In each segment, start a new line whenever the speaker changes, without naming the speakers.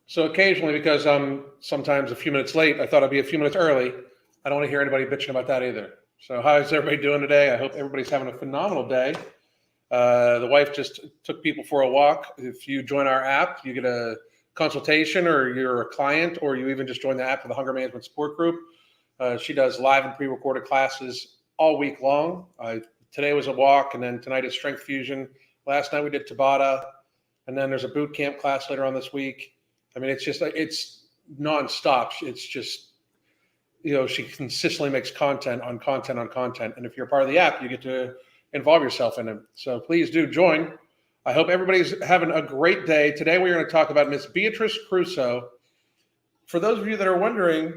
So occasionally, because I'm sometimes a few minutes late, I thought I'd be a few minutes early. I don't want to hear anybody bitching about that either. So how's everybody doing today? I hope everybody's having a phenomenal day. The wife just took people for a walk. If you join our app, you get a consultation, or you're a client, or you even just join the app for the Hunger Management Support Group. She does live and pre-recorded classes all week long. Today was a walk, and then tonight is Strength Fusion. Last night we did Tabata, and then there's a boot camp class later on this week. I mean, it's just like, it's nonstop. It's just, she consistently makes content on content on content. And if you're part of the app, you get to involve yourself in it. So please do join. I hope everybody's having a great day. Today, we're going to talk about Miss Beatrice Caruso. For those of you that are wondering,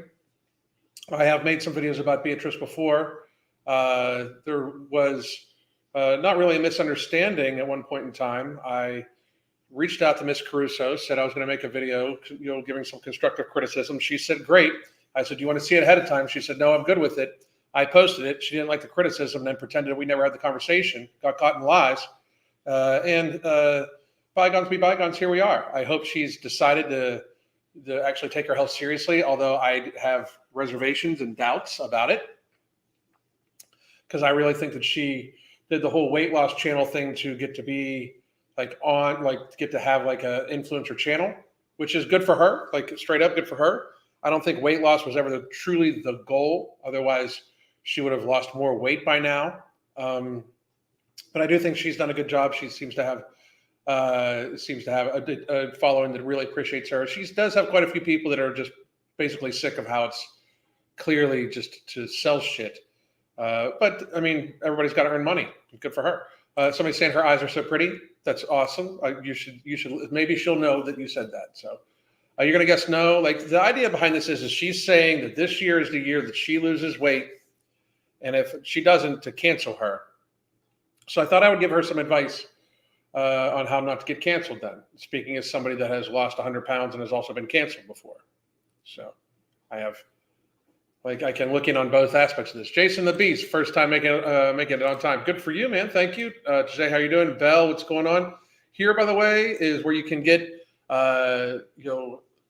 I have made some videos about Beatrice before. There was not really a misunderstanding at one point in time. I reached out to Miss Caruso, said I was going to make a video, giving some constructive criticism. She said, great. I said, do you want to see it ahead of time? She said, no, I'm good with it. I posted it. She didn't like the criticism and then pretended we never had the conversation, got caught in lies. And bygones be bygones, here we are. I hope she's decided to actually take her health seriously, although I have reservations and doubts about it. Because I really think that she did the whole weight loss channel thing to get to be get to have like a influencer channel, which is good for her, like straight up good for her. I don't think weight loss was ever truly the goal. Otherwise, she would have lost more weight by now. But I do think she's done a good job. She seems to have a following that really appreciates her. She does have quite a few people that are just basically sick of how it's clearly just to sell shit. But I mean, everybody's got to earn money. Good for her. Somebody's saying her eyes are so pretty. That's awesome. You should. Maybe she'll know that you said that. So you're gonna guess no. Like, the idea behind this is she's saying that this year is the year that she loses weight, and if she doesn't, to cancel her. So I thought I would give her some advice on how not to get canceled. Then, speaking as somebody that has lost 100 pounds and has also been canceled before, so I can look in on both aspects of this. Jason the Beast, first time making it on time. Good for you, man. Thank you. Jose, how you doing? Bell, what's going on? Here, by the way, is where you can get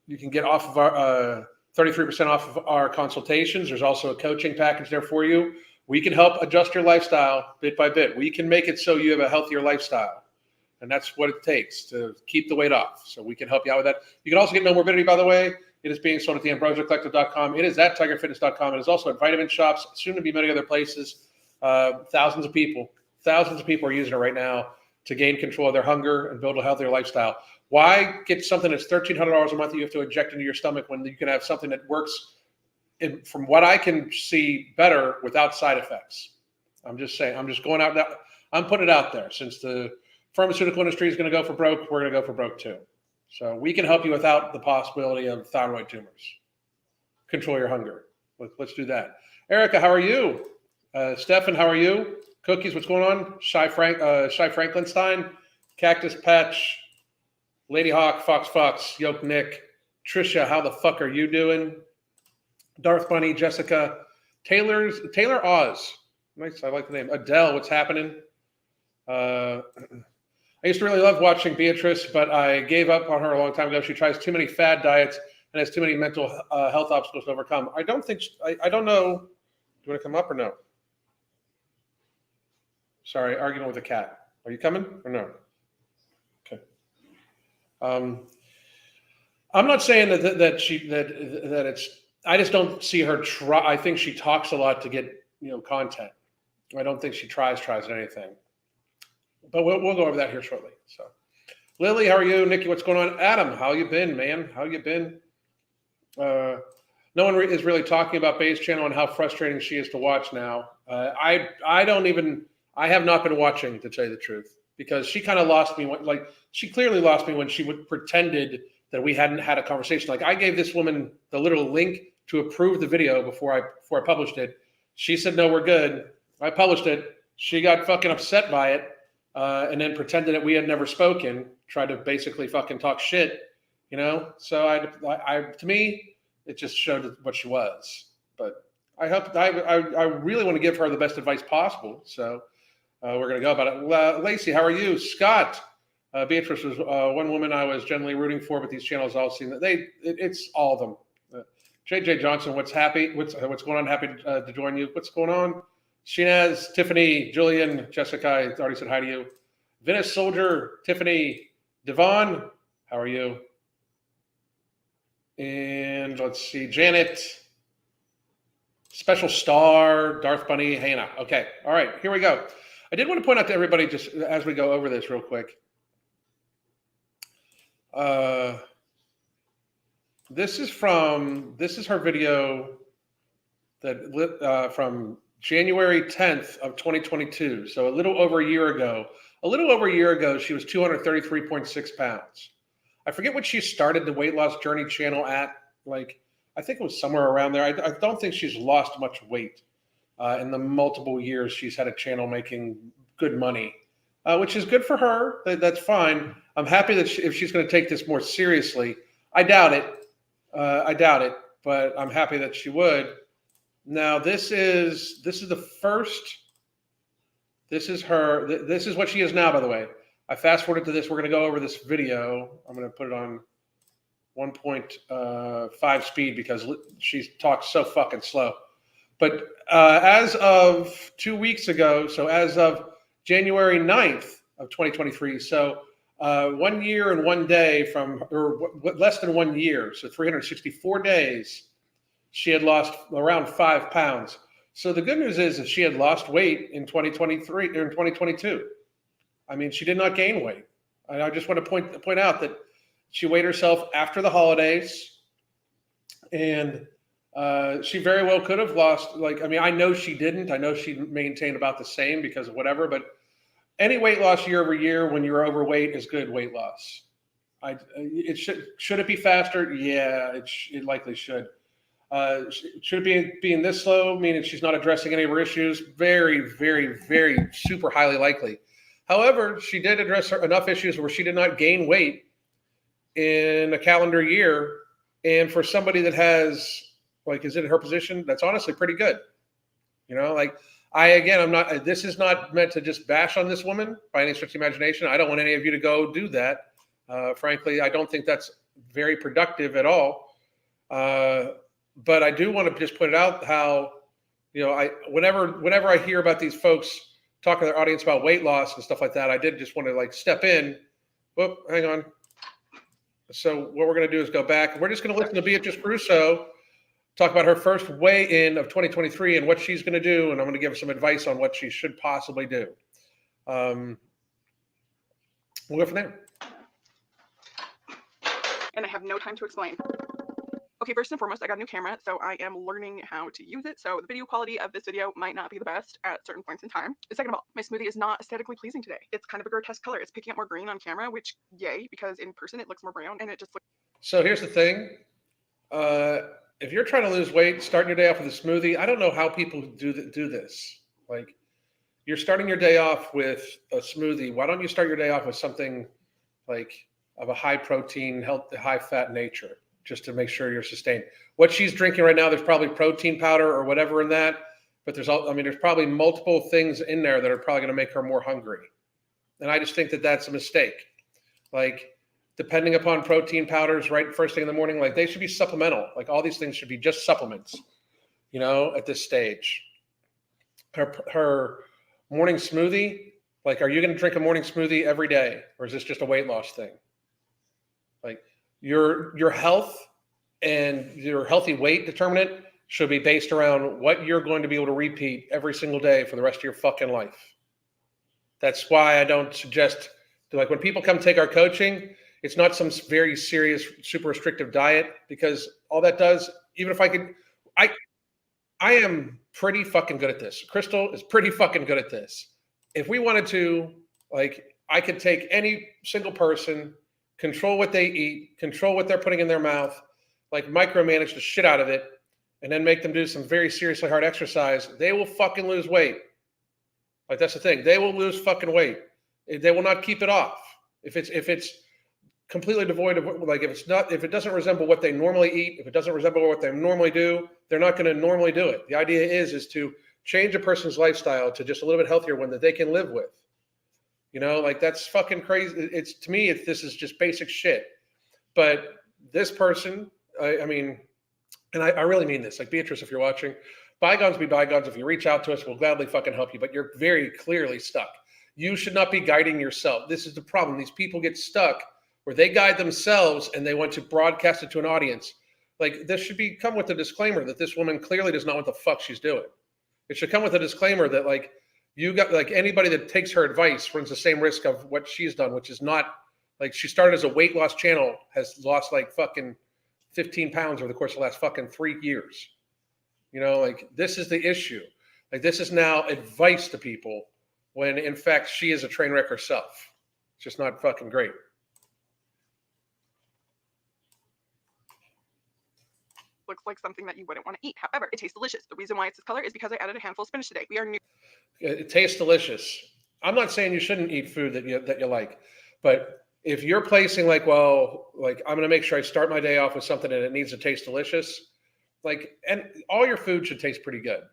you can get off of our 33% off of our consultations. There's also a coaching package there for you. We can help adjust your lifestyle bit by bit. We can make it so you have a healthier lifestyle. And that's what it takes to keep the weight off. So we can help you out with that. You can also get No Morbidity, by the way. It is being sold at theambrosiacollective.com. It is at tigerfitness.com. It is also at vitamin shops, soon to be many other places. Thousands of people are using it right now to gain control of their hunger and build a healthier lifestyle. Why get something that's $1,300 a month that you have to inject into your stomach when you can have something that works, from what I can see, better without side effects? I'm just saying. I'm just going out there. I'm putting it out there. Since the pharmaceutical industry is going to go for broke, we're going to go for broke too. So we can help you without the possibility of thyroid tumors. Control your hunger. Let's do that. Erica, how are you? Stefan, how are you? Cookies, what's going on? Shy Franklinstein, Cactus Patch, Lady Hawk, Fox, Yoke Nick, Trisha, how the fuck are you doing? Darth Bunny, Jessica, Taylor Oz. Nice, I like the name. Adele, what's happening? I used to really love watching Beatrice, but I gave up on her a long time ago. She tries too many fad diets and has too many mental health obstacles to overcome. I don't know. Do you want to come up or no? Sorry, arguing with a cat. Are you coming or no? Okay. I'm not saying that it's. I just don't see her try. I think she talks a lot to get content. I don't think she tries at anything. But we'll go over that here shortly. So, Lily, how are you? Nikki, what's going on? Adam, how you been, man? How you been? No one is really talking about Bay's channel and how frustrating she is to watch now. I have not been watching, to tell you the truth, because she kind of lost me. She clearly lost me when she pretended that we hadn't had a conversation. Like, I gave this woman the little link to approve the video before I published it. She said, no, we're good. I published it. She got fucking upset by it. And then pretended that we had never spoken, tried to basically fucking talk shit, So to me, it just showed what she was. But I really want to give her the best advice possible. So we're going to go about it. Lacey, how are you? Scott, Beatrice was one woman I was generally rooting for, but these channels all seem that it's all of them. JJ Johnson, what's going on? Happy to join you. What's going on? Shinaz, Tiffany, Julian, Jessica, I already said hi to you. Venice Soldier, Tiffany, Devon, how are you? And let's see, Janet, Special Star, Darth Bunny, Hannah. Okay, all right, here we go. I did want to point out to everybody, just as we go over this real quick. This is her video that from January 10th of 2022. So a little over a year ago. A little over a year ago, she was 233.6 pounds. I forget what she started the weight loss journey channel at. Like, I think it was somewhere around there. I don't think she's lost much weight in the multiple years she's had a channel making good money, which is good for her. That's fine. I'm happy that if she's going to take this more seriously. I doubt it, but I'm happy that she would. Now, this is the first. This is her. This is what she is now, by the way. I fast forwarded to this. We're going to go over this video. I'm going to put it on 1.5 speed because she talks so fucking slow. But as of 2 weeks ago, so as of January 9th of 2023, so 1 year and 1 day less than 1 year, so 364 days, she had lost around 5 pounds. So the good news is that she had lost weight in 2023 or in 2022. I mean, she did not gain weight. I just want to point out that she weighed herself after the holidays, and she very well could have lost. I know she didn't. I know she maintained about the same because of whatever. But any weight loss year over year when you're overweight is good weight loss. Should it be faster? Yeah, it likely should. Should it be this slow, meaning she's not addressing any of her issues? Very, very, very super highly likely. However, she did address enough issues where she did not gain weight in a calendar year. And for somebody that is in her position, that's honestly pretty good. This is not meant to just bash on this woman by any stretch of the imagination. I don't want any of you to go do that. Frankly, I don't think that's very productive at all. But I do want to just point out how, whenever I hear about these folks talking to their audience about weight loss and stuff like that, I did just want to step in. Whoop, hang on. So what we're going to do is go back. We're just going to listen to Beatrice Caruso talk about her first weigh-in of 2023 and what she's going to do, and I'm going to give her some advice on what she should possibly do. We'll go from there.
And I have no time to explain. Okay, first and foremost, I got a new camera, so I am learning how to use it. So the video quality of this video might not be the best at certain points in time. Second of all, my smoothie is not aesthetically pleasing today. It's kind of a grotesque color. It's picking up more green on camera, which yay, because in person it looks more brown and it just looks.
So here's the thing. If you're trying to lose weight, starting your day off with a smoothie, I don't know how people do this. You're starting your day off with a smoothie. Why don't you start your day off with something of a high protein, high fat nature, just to make sure you're sustained? What she's drinking right now, there's probably protein powder or whatever in that, but there's probably multiple things in there that are probably going to make her more hungry. And I just think that that's a mistake. Depending upon protein powders, right, first thing in the morning, they should be supplemental. All these things should be just supplements, at this stage. Her morning smoothie, are you going to drink a morning smoothie every day, or is this just a weight loss thing? Your health and your healthy weight determinant should be based around what you're going to be able to repeat every single day for the rest of your fucking life. That's why I don't suggest, when people come take our coaching, it's not some very serious, super restrictive diet, because all that does, even if I am pretty fucking good at this. Crystal is pretty fucking good at this. If we wanted to, I could take any single person, control what they eat, control what they're putting in their mouth, micromanage the shit out of it, and then make them do some very seriously hard exercise. They will fucking lose weight. That's the thing. They will lose fucking weight. They will not keep it off. If it's completely devoid of, if it doesn't resemble what they normally eat, if it doesn't resemble what they normally do, they're not going to normally do it. The idea is to change a person's lifestyle to just a little bit healthier one that they can live with. You know, like that's fucking crazy. It's to me, this is just basic shit. But this person, I mean, and I really mean this. Like Beatrice, if you're watching, bygones be bygones. If you reach out to us, we'll gladly fucking help you. But you're very clearly stuck. You should not be guiding yourself. This is the problem. These people get stuck where they guide themselves and they want to broadcast it to an audience. Like this should be come with a disclaimer that this woman clearly does not know what the fuck she's doing. It should come with a disclaimer that like you got like anybody that takes her advice runs the same risk of what she's done, which is not like she started as a weight loss channel, has lost like fucking 15 pounds over the course of the last fucking 3 years. You know, like this is the issue. Like this is now advice to people when in fact she is a train wreck herself. It's just not fucking great.
Looks like something that you wouldn't want to eat. However, it tastes delicious. The reason why it's this color is because I added a handful of spinach today. We are new.
It tastes delicious. I'm not saying you shouldn't eat food that you like, but if you're placing like, well, like I'm going to make sure I start my day off with something and it needs to taste delicious, like, and all your food should taste pretty good,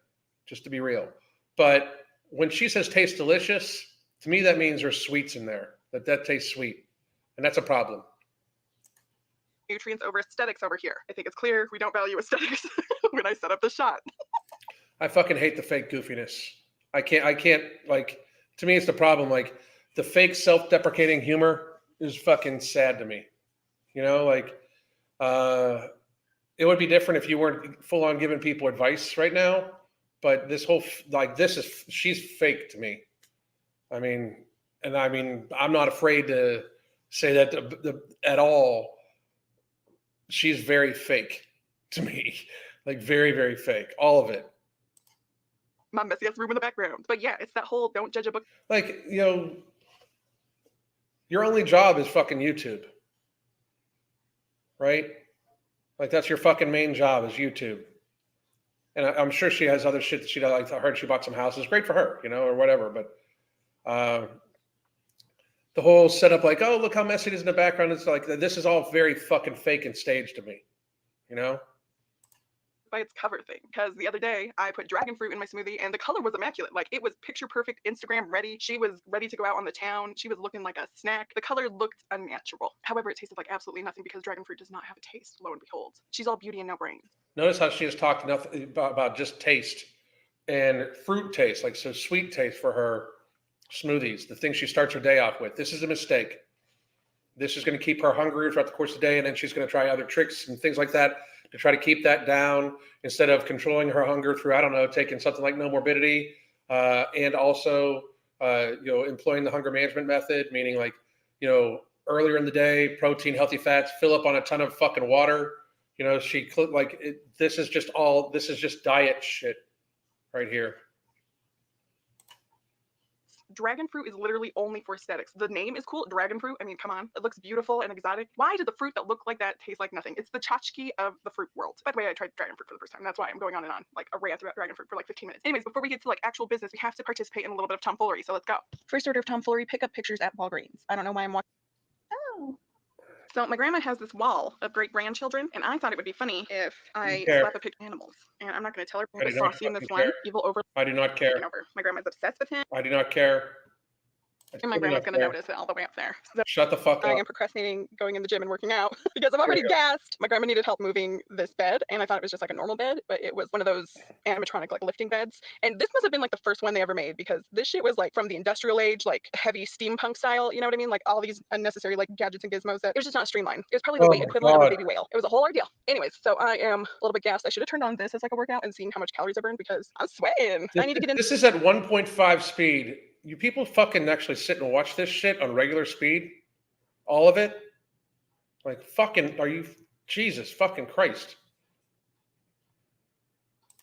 just to be real. But when she says taste delicious, to me that means there's sweets in there. That tastes sweet, and that's a problem.
Nutrients over aesthetics over here. I think it's clear we don't value aesthetics when I set up the shot.
I fucking hate the fake goofiness. I can't like, to me it's the problem. Like the fake self-deprecating humor is fucking sad to me. You know, like it would be different if you weren't full on giving people advice right now, but this whole like she's fake to me. I mean, I'm not afraid to say that at all. She's very fake to me, like very, very fake, all of it.
My messy ass room in the background. But yeah, it's that whole don't judge a book.
Like, you know, your only job is fucking YouTube, right? Like that's your fucking main job is YouTube. And I'm sure she has other shit that she does. Like I heard she bought some houses. Great for her, you know, or whatever. But the whole setup, like, oh, look how messy it is in the background. It's like, this is all very fucking fake and staged to me, you know?
By its cover thing. Because the other day I put dragon fruit in my smoothie and the color was immaculate. Like it was picture perfect, Instagram ready. She was ready to go out on the town. She was looking like a snack. The color looked unnatural. However, it tasted like absolutely nothing because dragon fruit does not have a taste, lo and behold. She's all beauty and no brains.
Notice how she has talked enough about just taste and fruit taste, like so sweet taste for her smoothies, the thing she starts her day off with. This is a mistake. This is going to keep her hungry throughout the course of the day, and then she's going to try other tricks and things like that to try to keep that down instead of controlling her hunger through, I don't know, taking something like no morbidity and also, employing the hunger management method, meaning like, earlier in the day, protein, healthy fats, fill up on a ton of fucking water. This is just diet shit right here.
Dragon fruit is literally only for aesthetics. The name is cool, dragon fruit. I mean, come on, it looks beautiful and exotic. Why did the fruit that looked like that taste like nothing? It's the tchotchke of the fruit world. By the way, I tried dragon fruit for the first time. That's why I'm going on and on, like a rant about dragon fruit for like 15 minutes. Anyways, before we get to like actual business, we have to participate in a little bit of tomfoolery. So let's go. First order of tomfoolery, pick up pictures at Walgreens. I don't know why I'm watching. Oh. So my grandma has this wall of great grandchildren, and I thought it would be funny if I slap a picture of animals. And I'm not going to tell her it's saucy in this one. Evil over.
I do not care.
My grandma's obsessed with him.
I do not care.
And my grandma's going to notice it all the way up there. So
shut the fuck up.
I am procrastinating going in the gym and working out because I'm already gassed. My grandma needed help moving this bed, and I thought it was just like a normal bed, but it was one of those animatronic like lifting beds. And this must have been like the first one they ever made because this shit was like from the industrial age, like heavy steampunk style. You know what I mean? Like all these unnecessary like gadgets and gizmos. It was just not streamlined. It was probably the weight equivalent of a baby whale. It was a whole ordeal. Anyways, so I am a little bit gassed. I should have turned on this as like a workout and seen how much calories I burned because I'm sweating. I need to get in.
This is at 1.5 speed. You people fucking actually sit and watch this shit on regular speed? All of it? Like fucking, Jesus fucking Christ.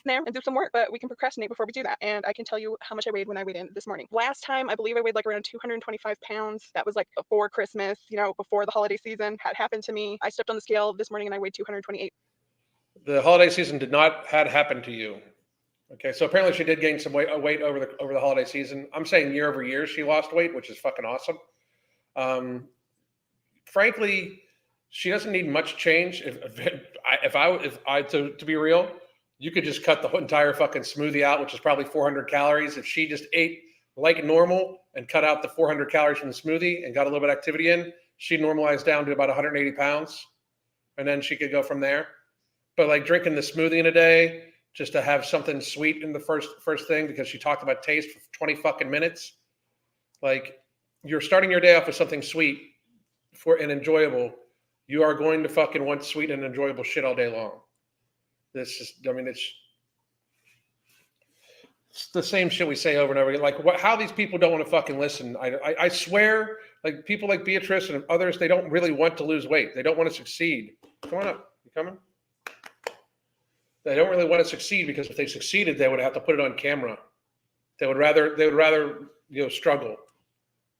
There and do some work, but we can procrastinate before we do that. And I can tell you how much I weighed when I weighed in this morning. Last time, I believe I weighed like around 225 pounds. That was like before Christmas, before the holiday season had happened to me. I stepped on the scale this morning and I weighed 228.
The holiday season did not had happened to you. Okay, so apparently she did gain some weight over the holiday season. I'm saying year over year she lost weight, which is fucking awesome. Frankly, she doesn't need much change. To be real, you could just cut the entire fucking smoothie out, which is probably 400 calories. If she just ate like normal and cut out the 400 calories from the smoothie and got a little bit of activity in, she'd normalize down to about 180 pounds. And then she could go from there. But like drinking the smoothie in a day just to have something sweet in the first thing, because she talked about taste for 20 fucking minutes. Like, you're starting your day off with something sweet and enjoyable. You are going to fucking want sweet and enjoyable shit all day long. It's the same shit we say over and over again. Like, how these people don't want to fucking listen. I swear, like, people like Beatrice and others, they don't really want to lose weight. They don't want to succeed. Come on up. You coming? They don't really want to succeed, because if they succeeded, they would have to put it on camera. They would rather, struggle.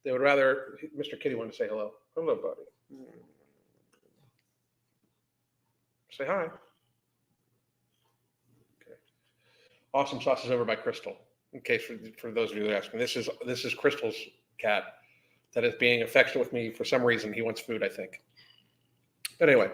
They would rather. Mr. Kitty wanted to say hello. Hello, buddy. Say hi. Okay. Awesome Sauce is over by Crystal. In case for those of you that are asking, this is Crystal's cat that is being affectionate with me for some reason. He wants food, I think. But anyway.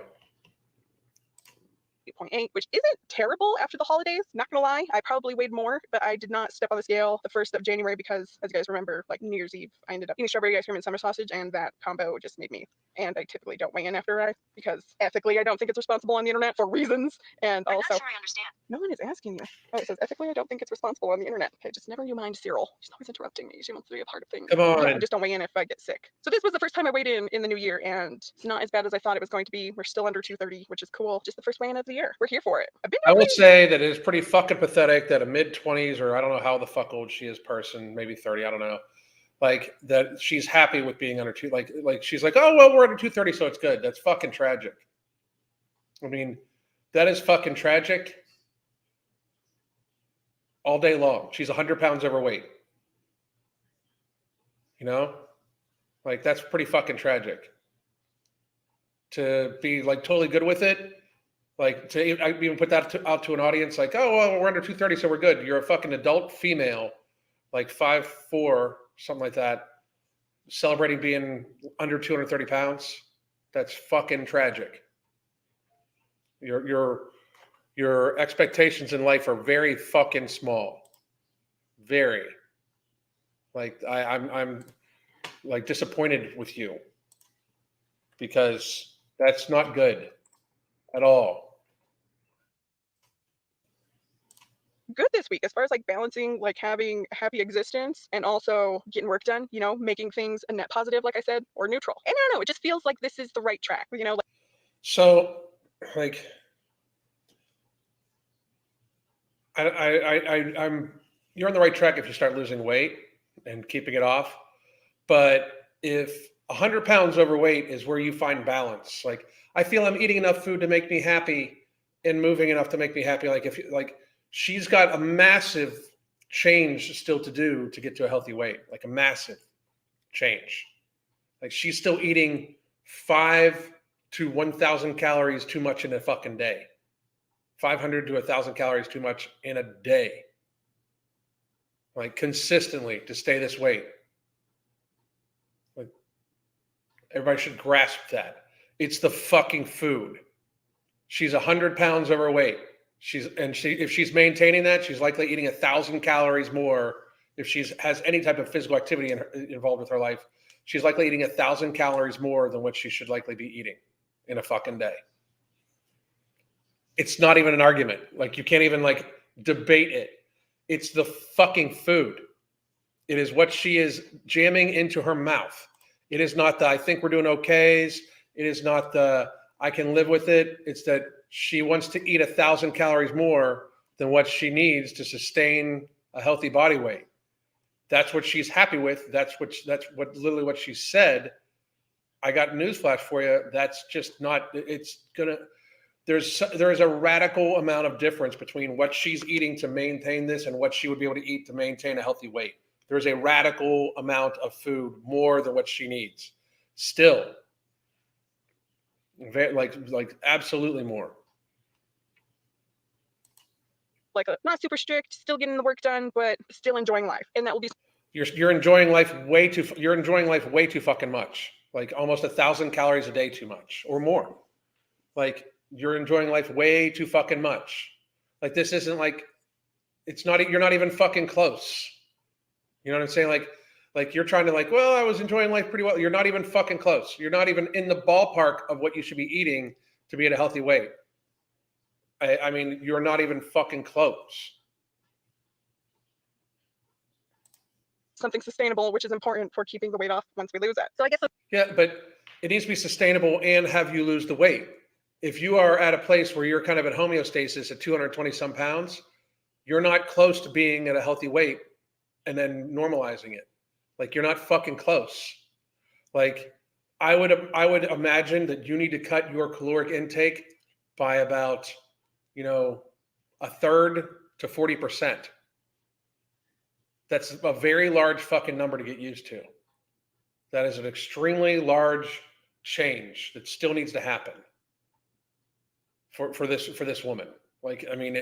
8.8, which isn't terrible after the holidays. Not gonna lie, I probably weighed more, but I did not step on the scale the 1st of January because, as you guys remember, like New Year's Eve, I ended up eating strawberry ice cream and summer sausage, and that combo just made me. And I typically don't weigh in after I, because ethically I don't think it's responsible on the internet for reasons. And
I'm
also,
not sure I understand.
no one is asking you. Oh, it says ethically I don't think it's responsible on the internet. Okay, just never you mind Cyril. She's always interrupting me. She wants to be a part of things.
Come on.
Yeah, I just don't weigh in if I get sick. So this was the first time I weighed in the new year, and it's not as bad as I thought it was going to be. We're still under 230, which is cool. Just the first weigh-in of the year. We're here for it.
I will say that it is pretty fucking pathetic that a mid-20s, or I don't know how the fuck old she is person, maybe 30, I don't know, like that she's happy with being under two. Like she's like, oh, well, we're under 230, so it's good. That's fucking tragic. I mean, that is fucking tragic all day long. She's 100 pounds overweight. You know? Like, that's pretty fucking tragic. To be like totally good with it. Like, to even put that out to an audience, like, oh, well, we're under 230, so we're good. You're a fucking adult female, like 5'4", something like that, celebrating being under 230 pounds. That's fucking tragic. Your expectations in life are very fucking small. Very. Like, I'm like disappointed with you, because that's not good at all.
Good this week as far as like balancing, like having a happy existence and also getting work done, making things a net positive, like I said, or neutral. And I don't know, it just feels like this is the right track,
So, like, I'm you're on the right track if you start losing weight and keeping it off. But if 100 pounds overweight is where you find balance, like, I feel I'm eating enough food to make me happy and moving enough to make me happy. Like, she's got a massive change still to do to get to a healthy weight, like a massive change. Like, she's still eating 5 to 1,000 calories too much in a fucking day. 500 to 1,000 calories too much in a day. Like, consistently to stay this weight. Like, everybody should grasp that. It's the fucking food. She's 100 pounds overweight. If she's maintaining that, she's likely eating 1,000 calories more. If she has any type of physical activity involved with her life, she's likely eating 1,000 calories more than what she should likely be eating in a fucking day. It's not even an argument. Like, you can't even like debate it. It's the fucking food. It is what she is jamming into her mouth. It is not the I think we're doing okays. It is not the I can live with it. It's that she wants to eat 1,000 calories more than what she needs to sustain a healthy body weight. That's what she's happy with. That's what literally what she said. I got newsflash for you. That's just not. There is a radical amount of difference between what she's eating to maintain this and what she would be able to eat to maintain a healthy weight. There's a radical amount of food more than what she needs. Still, like absolutely more.
like not super strict, still getting the work done, but still enjoying life, and that will be.
You're enjoying life way too. You're enjoying life way too fucking much. Like almost 1,000 calories a day too much or more. Like, you're enjoying life way too fucking much. Like, this isn't like, it's not. You're not even fucking close. You know what I'm saying? Like you're trying to like, well, I was enjoying life pretty well. You're not even fucking close. You're not even in the ballpark of what you should be eating to be at a healthy weight. I mean, you're not even fucking close.
Something sustainable, which is important for keeping the weight off once we lose it. So I guess
Yeah, but it needs to be sustainable and have you lose the weight. If you are at a place where you're kind of at homeostasis at 220 some pounds, you're not close to being at a healthy weight and then normalizing it. Like you're not fucking close. Like I would imagine that you need to cut your caloric intake by about, a third to 40%. That's a very large fucking number to get used to. That is an extremely large change that still needs to happen for this woman. Like, I mean,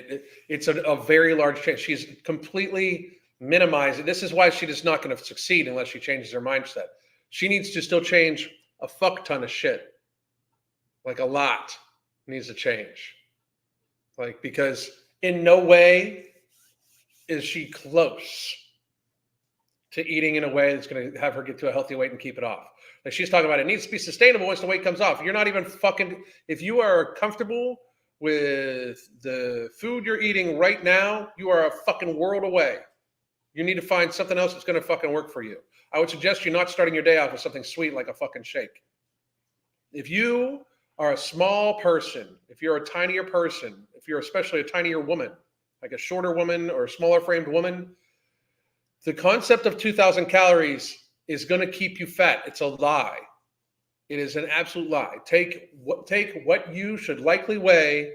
it's a very large change. She's completely minimized it. This is why she is not going to succeed unless she changes her mindset. She needs to still change a fuck ton of shit. Like a lot needs to change. Like, because in no way is she close to eating in a way that's going to have her get to a healthy weight and keep it off. Like she's talking about it needs to be sustainable once the weight comes off. You're not even fucking, if you are comfortable with the food you're eating right now, you are a fucking world away. You need to find something else that's going to fucking work for you. I would suggest you not starting your day off with something sweet like a fucking shake. If you are a small person, if you're a tinier person, if you're especially a tinier woman, like a shorter woman or a smaller framed woman, the concept of 2,000 calories is going to keep you fat. It's a lie. It is an absolute lie. Take what you should likely weigh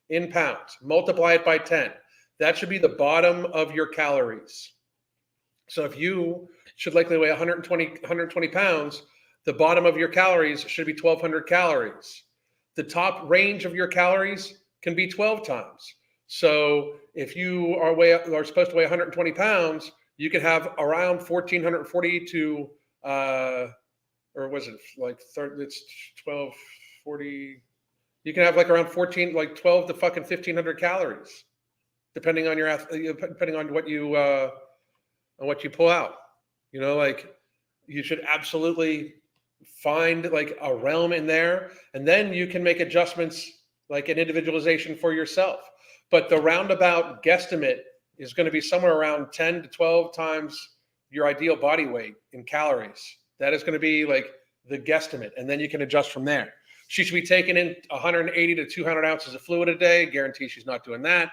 in pounds, multiply it by 10. That should be the bottom of your calories. So if you should likely weigh 120 pounds, the bottom of your calories should be 1,200 calories. The top range of your calories can be 12 times. So if you are supposed to weigh 120 pounds, you can have around 1,440 to, or was it like it's 1,240. You can have like around 12 to fucking 1,500 calories, depending on what you pull out. Like you should absolutely find like a realm in there, and then you can make adjustments like an individualization for yourself. But the roundabout guesstimate is going to be somewhere around 10 to 12 times your ideal body weight in calories. That is going to be like the guesstimate, and then you can adjust from there. She should be taking in 180 to 200 ounces of fluid a day. Guarantee she's not doing that.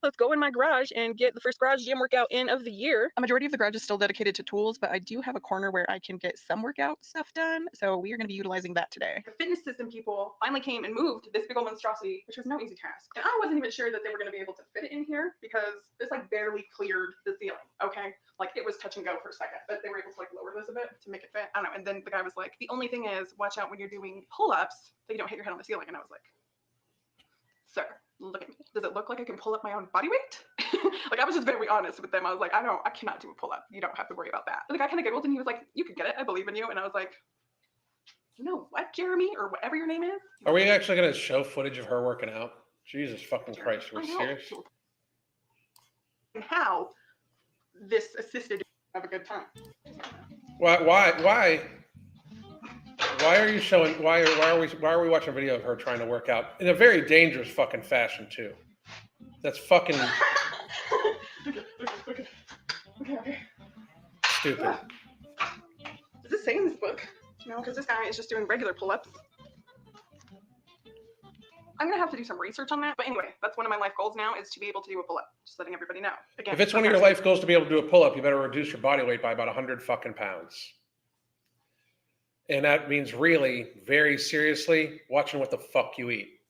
Let's go in my garage and get the first garage gym workout in of the year. A majority of the garage is still dedicated to tools, but I do have a corner where I can get some workout stuff done. So we are going to be utilizing that today. The fitness system people finally came and moved this big old monstrosity, which was no easy task. And I wasn't even sure that they were going to be able to fit it in here because this like barely cleared the ceiling. Okay. Like it was touch and go for a second, but they were able to like lower this a bit to make it fit. I don't know. And then the guy was like, the only thing is watch out when you're doing pull-ups that you don't hit your head on the ceiling. And I was like, sir, look at me. Does it look like I can pull up my own body weight? Like I was just very honest with them. I was like, I cannot do a pull up. You don't have to worry about that. And the guy kind of giggled and he was like, you can get it. I believe in you. And I was like, you know what, Jeremy, or whatever your name is?
Are we actually going to show footage of her working out? Jesus fucking Christ. Are we serious?
And how this assisted have a good time.
Why are you showing? Why are we watching a video of her trying to work out in a very dangerous fucking fashion too? That's fucking
Okay.
stupid.
Does it say in this book? No, because this guy is just doing regular pull-ups. I'm gonna have to do some research on that. But anyway, that's one of my life goals now is to be able to do a pull-up. Just letting everybody know. Again,
If it's one of your life goals to be able to do a pull-up, you better reduce your body weight by about 100 fucking pounds. And that means really, very seriously, watching what the fuck you eat.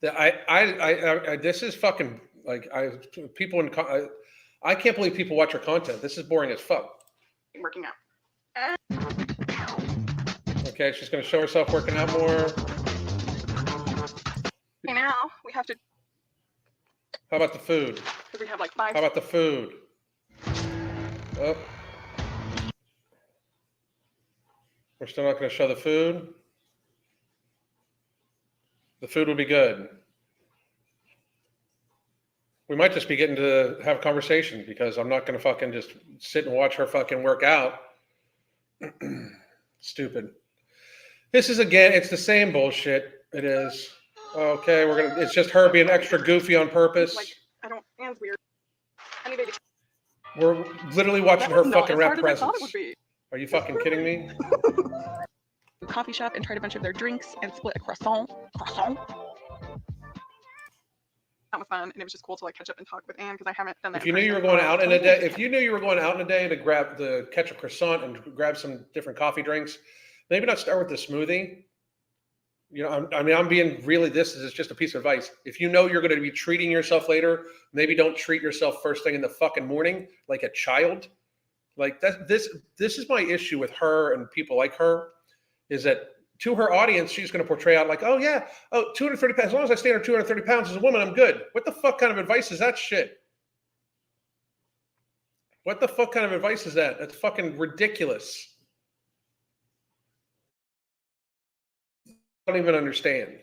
This is fucking like I can't believe people watch your content. This is boring as fuck.
Working out.
Okay, she's gonna show herself working out more.
Okay, now we have to.
How about the food?
We have like 5.
How about the food? Oh. We're still not going to show the food. The food will be good. we might just be getting to have a conversation because I'm not going to fucking just sit and watch her fucking work out. Stupid. This is again, it's the same bullshit. It is. Okay, it's just her being extra goofy on purpose.
Like, Anne's weird. I need
We're literally watching her fucking wrap
as hard as I thought it
presents.
would be.
Are you fucking kidding me?
Coffee shop and tried a bunch of their drinks and split a croissant. That was fun, and it was just cool to like catch up and talk with Anne because I haven't done that.
If you knew you were going out in a day, to catch a croissant and grab some different coffee drinks, maybe not start with the smoothie. You know, I'm being really, this is just a piece of advice. If you know you're going to be treating yourself later, maybe don't treat yourself first thing in the fucking morning like a child. Like this is my issue with her and people like her, is that to her audience, she's going to portray out like, oh yeah, 230 pounds. As long as I stay under 230 pounds as a woman, I'm good. What the fuck kind of advice is that shit? What the fuck kind of advice is that? That's fucking ridiculous. I don't even understand.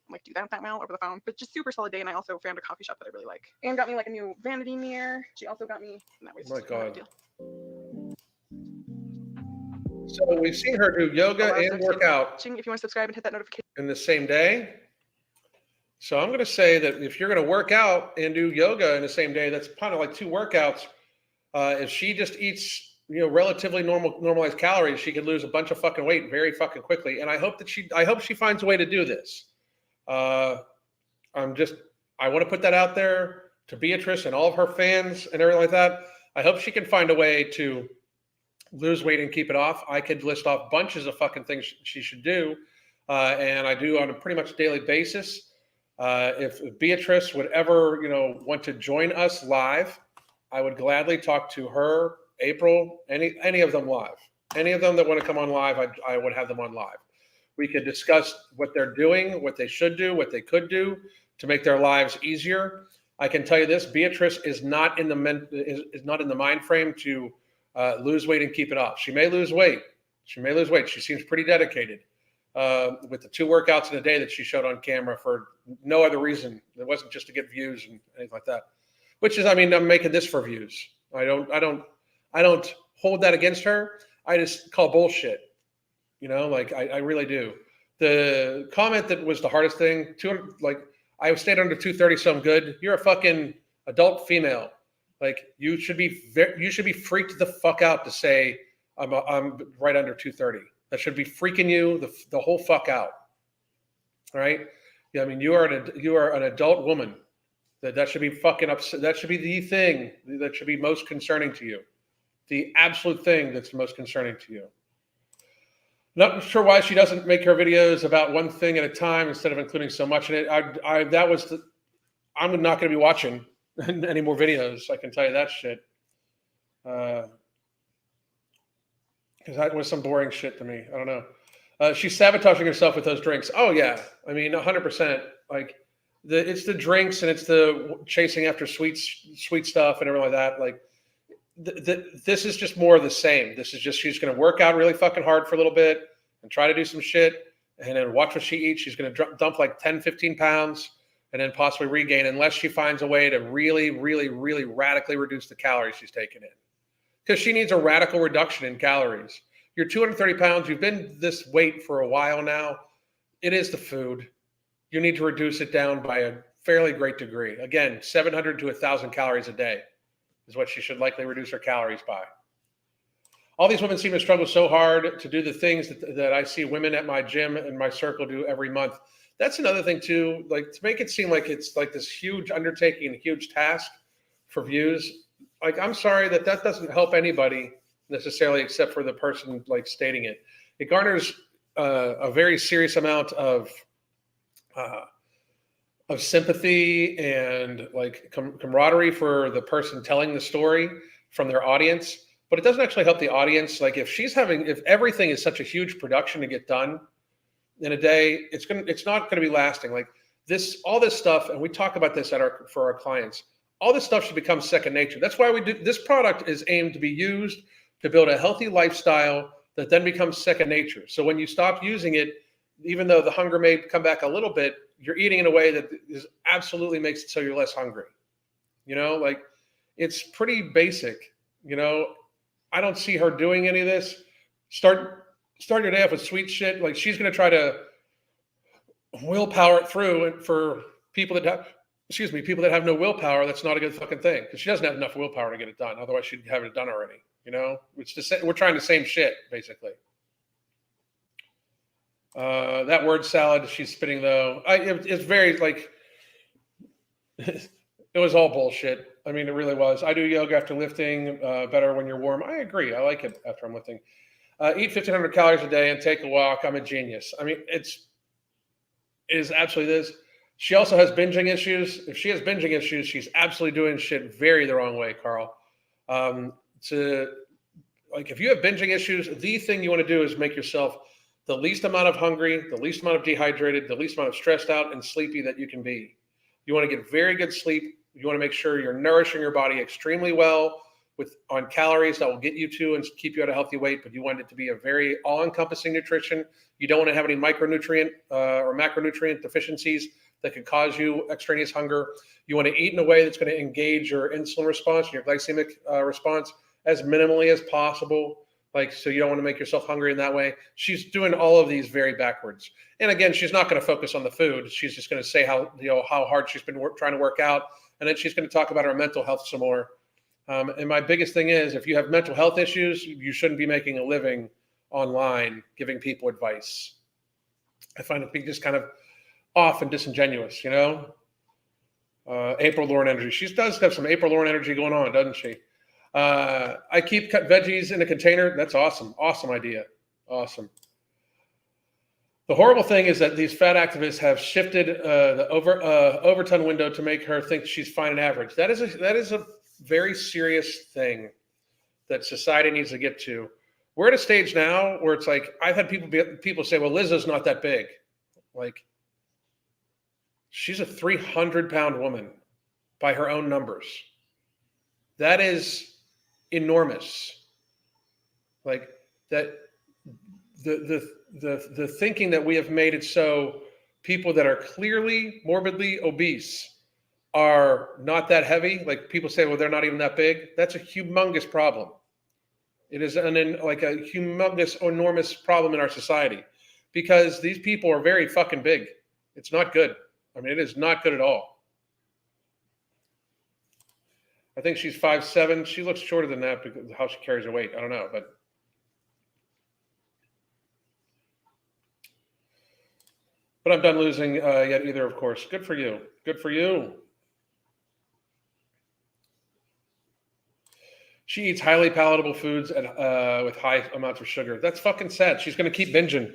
Like do that well over the phone, but just super solid day. And I also found a coffee shop that I really like. Anne got me like a new vanity mirror. She also got me. And that was
oh my God. So we've seen her do yoga and work out.
If you want to subscribe and hit that notification
in the same day. So I'm going to say that if you're going to work out and do yoga in the same day, that's kind of like 2 workouts. If she just eats, relatively normalized calories, she could lose a bunch of fucking weight very fucking quickly. And I hope she finds a way to do this. I want to put that out there to Beatrice and all of her fans and everything like that. I hope she can find a way to lose weight and keep it off. I could list off bunches of fucking things she should do. And I do on a pretty much daily basis. If Beatrice would ever, want to join us live, I would gladly talk to her, April, any of them live. Any of them that want to come on live, I would have them on live. We could discuss what they're doing, what they should do, what they could do to make their lives easier. I can tell you this: Beatrice is not in the mind frame to lose weight and keep it off. She may lose weight. She seems pretty dedicated with the 2 workouts in a day that she showed on camera for no other reason. It wasn't just to get views and anything like that. Which is, I'm making this for views. I don't hold that against her. I just call bullshit. I really do. The comment that was the hardest thing, I stayed under 230, so I'm good. You're a fucking adult female. Like you should be freaked the fuck out to say I'm right under 230. That should be freaking you the whole fuck out. All right? Yeah, you are an adult woman. That should be fucking upset. That should be the thing that should be most concerning to you. The absolute thing that's most concerning to you. Not sure why she doesn't make her videos about one thing at a time instead of including so much in it. I'm not going to be watching any more videos. I can tell you that shit. Because that was some boring shit to me. I don't know. She's sabotaging herself with those drinks. Oh yeah, 100%. Like it's the drinks and it's the chasing after sweet stuff and everything like that. Like this is just more of the same. This is just she's going to work out really fucking hard for a little bit and try to do some shit and then watch what she eats. She's going to dump like 10, 15 pounds and then possibly regain unless she finds a way to really, really, really radically reduce the calories she's taking in. Because she needs a radical reduction in calories. You're 230 pounds. You've been this weight for a while now. It is the food. You need to reduce it down by a fairly great degree. Again, 700 to 1,000 calories a day is what she should likely reduce her calories by. All these women seem to struggle so hard to do the things that I see women at my gym and my circle do every month. That's another thing too, like to make it seem like it's like this huge undertaking and a huge task for views. Like, I'm sorry that doesn't help anybody necessarily except for the person like stating it. It garners a very serious amount of sympathy and like camaraderie for the person telling the story from their audience, but it doesn't actually help the audience. Like if everything is such a huge production to get done in a day, it's not going to be lasting. Like all this stuff, and we talk about this for our clients. All this stuff should become second nature. That's why we do this. Product is aimed to be used to build a healthy lifestyle that then becomes second nature. So when you stop using it, even though the hunger may come back a little bit, you're eating in a way that is absolutely makes it so you're less hungry. Like it's pretty basic. I don't see her doing any of this. Start your day off with sweet shit. Like she's going to try to willpower it through, and for people that have no willpower, that's not a good fucking thing, because she doesn't have enough willpower to get it done. Otherwise she'd have it done already. It's the same, we're trying the same shit basically. That word salad she's spitting though, it's very like it was all bullshit. I mean, it really was. I do yoga after lifting, better when you're warm. I agree. I like it after I'm lifting. Eat 1,500 calories a day and take a walk. I'm a genius. I mean, it is absolutely this. She also has binging issues. If she has binging issues, she's absolutely doing shit very the wrong way, Carl. If you have binging issues, the thing you want to do is make yourself the least amount of hungry, the least amount of dehydrated, the least amount of stressed out and sleepy that you can be. You want to get very good sleep. You want to make sure you're nourishing your body extremely well on calories that will get you to and keep you at a healthy weight, but you want it to be a very all-encompassing nutrition. You don't want to have any micronutrient or macronutrient deficiencies that could cause you extraneous hunger. You want to eat in a way that's going to engage your insulin response, your glycemic response as minimally as possible. So you don't want to make yourself hungry in that way. She's doing all of these very backwards. And again, she's not going to focus on the food. She's just going to say how hard she's been trying to work out. And then she's going to talk about her mental health some more. And my biggest thing is, if you have mental health issues, you shouldn't be making a living online giving people advice. I find it being just kind of off and disingenuous, April Lauren energy. She does have some April Lauren energy going on, doesn't she? I keep cut veggies in a container. That's awesome. Awesome idea. Awesome. The horrible thing is that these fat activists have shifted the Overton window to make her think she's fine and average. That is a very serious thing that society needs to get to. We're at a stage now where it's like, I've had people say, well, Lizzo's not that big. Like, she's a 300-pound woman by her own numbers. That is enormous. Like that, the thinking that we have made it so people that are clearly morbidly obese are not that heavy. Like people say, well, they're not even that big. That's a humongous problem. It is a humongous, enormous problem in our society, because these people are very fucking big. It's not good. I mean, it is not good at all. I think she's 5'7". She looks shorter than that because of how she carries her weight. I don't know, but I'm done losing yet either, of course. Good for you. Good for you. She eats highly palatable foods with high amounts of sugar. That's fucking sad. She's going to keep binging.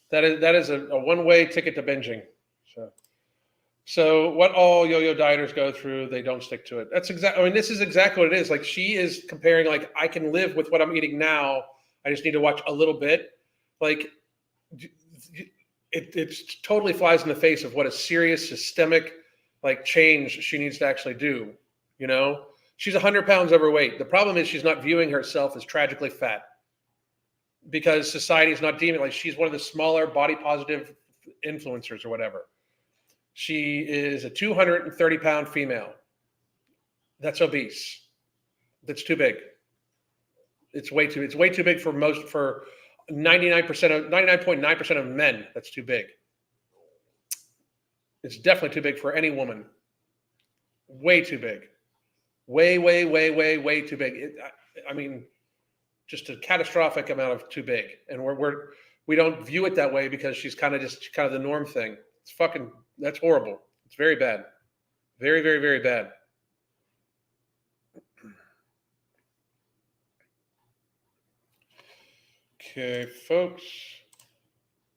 That is a one-way ticket to binging. So what all yo-yo dieters go through, they don't stick to it. This is exactly what it is. Like, she is comparing, like, I can live with what I'm eating now. I just need to watch a little bit. Like, it totally flies in the face of what a serious systemic, like, change she needs to actually do. She's 100 pounds overweight. The problem is she's not viewing herself as tragically fat, because society is not deeming, like, she's one of the smaller body positive influencers or whatever. She is a 230-pound female. That's obese. That's too big. It's way too big for 99.9% of men. That's too big. It's definitely too big for any woman. Way too big. Way too big. Just a catastrophic amount of too big. And we don't view it that way because she's kind of the norm thing. That's horrible. It's very bad. Very, very, very bad. Okay, folks.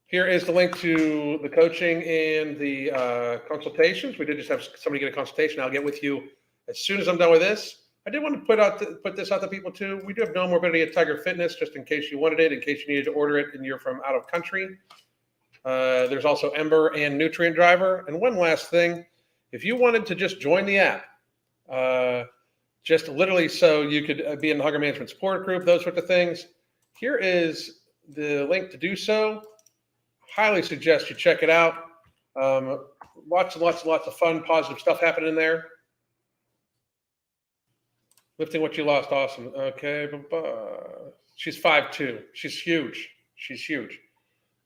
Here is the link to the coaching and the consultations. We did just have somebody get a consultation. I'll get with you as soon as I'm done with this. I did want to put this out to people too. We do have No Morbidity at Tiger Fitness, just in case you wanted it, in case you needed to order it and you're from out of country. There's also Ember and Nutrient Driver. And one last thing, if you wanted to just join the app, just literally so you could be in the Hunger Management Support Group, those sorts of things, here is the link to do so. Highly suggest you check it out. Lots and lots and lots of fun, positive stuff happening in there. Lifting what you lost, awesome. Okay, she's 5'2". She's huge. She's huge.